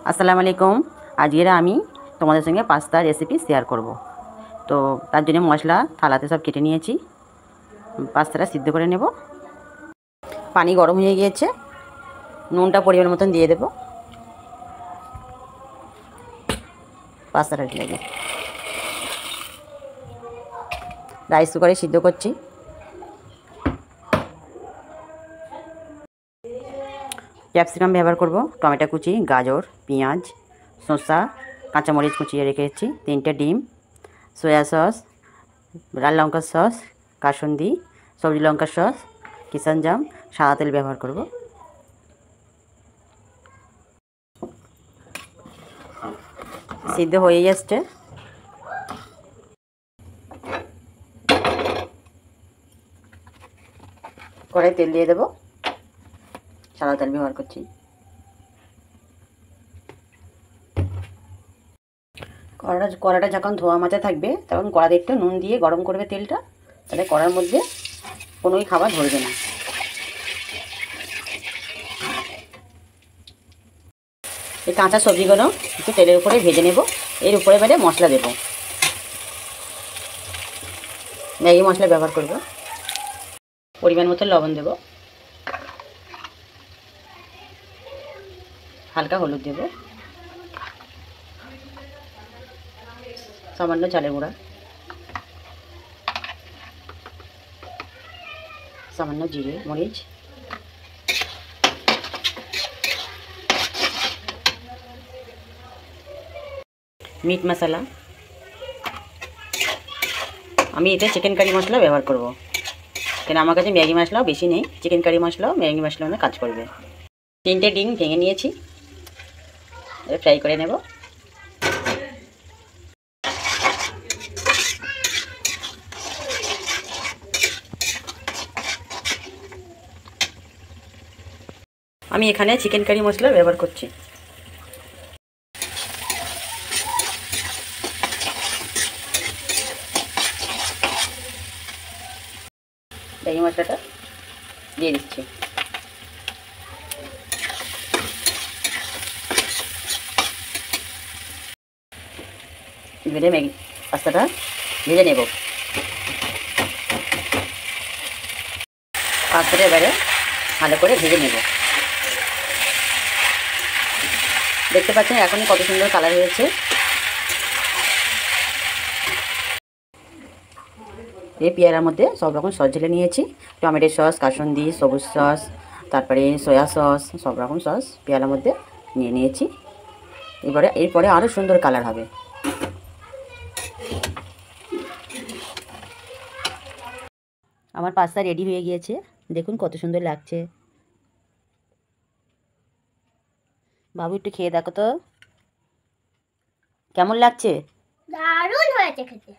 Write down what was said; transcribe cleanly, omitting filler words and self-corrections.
আসসালামু আলাইকুম। আজকের আমি তোমাদের সঙ্গে পাস্তা রেসিপি শেয়ার করব। তো তার জন্য মশলা থালাতে সব কেটে নিয়েছি। পাস্তাটা সিদ্ধ করে নেব। পানি গরম হয়ে গিয়েছে, নুনটা পরিমাণ মতন দিয়ে দেব। পাস্তাটা ঢেলে দেব। রাইস কুকারে সিদ্ধ করছি। ক্যাপসিকাম ব্যবহার করব, টমেটো কুচি, গাজর, পেঁয়াজ, শসা, কাঁচামরিচ কুচিয়ে রেখেছি, 3টে ডিম, সয়া সস, লাল লঙ্কার সস, কাসুন্দি, সবজি লঙ্কার সস, কিষানজাম, সাদা তেল ব্যবহার করব। সিদ্ধ হয়ে এসছে। কড়াই তেল দিয়ে দেবো। সাদা তেল ব্যবহার করছি। কড়াটা যখন ধোয়া মাজা থাকবে তখন কড়াতে একটু নুন দিয়ে গরম করবে তেলটা, তাহলে কড়ার মধ্যে কোনোই খাবার ধরবে না। এই কাঁচা সবজিগুলো একটু তেলের উপরে ভেজে নেব। এর উপরে এবারে মশলা দেব। ম্যাগি মশলা ব্যবহার করব। পরিমাণ মতো লবণ দেব। হালকা হলুদ দেব। সামান্য চালের গুঁড়া, সামান্য জিরে মরিচ, মিট মশলা। আমি এতে চিকেন কারি মশলা ব্যবহার করব, কেন আমার কাছে ম্যাগি মশলাও বেশি নেই। চিকেন কারি মশলাও ম্যাগি মশলা কাজ করবে। 3টে ডিম ভেঙে নিয়েছি, ফ্রাই করে নেব। আমি এখানে চিকেন কারি মশলা ব্যবহার করছি। ম্যাগি মশলাটা দিয়ে দিচ্ছি। এবারে ম্যাগি পাস্তাটা ভেজে নেব। পাস্তাটা এবারে ভালো করে ভেজে নেব। দেখতে পাচ্ছেন এখনই কত সুন্দর কালার হয়েছে। এই পেয়ারার মধ্যে সব রকম সস ঢেলে নিয়েছি। টমেটো সস, কাসুন্দি, সবুজ সস, তারপরে সয়া সস, সব রকম সস পেয়ারার মধ্যে নিয়ে নিয়েছি। এরপরে আরও সুন্দর কালার হবে। আমার পাস্তা রেডি হয়ে গিয়েছে, দেখুন কত সুন্দর লাগছে। বাবু একটু খেয়ে দেখো তো কেমন লাগছে। দারুণ হয়েছে খেতে।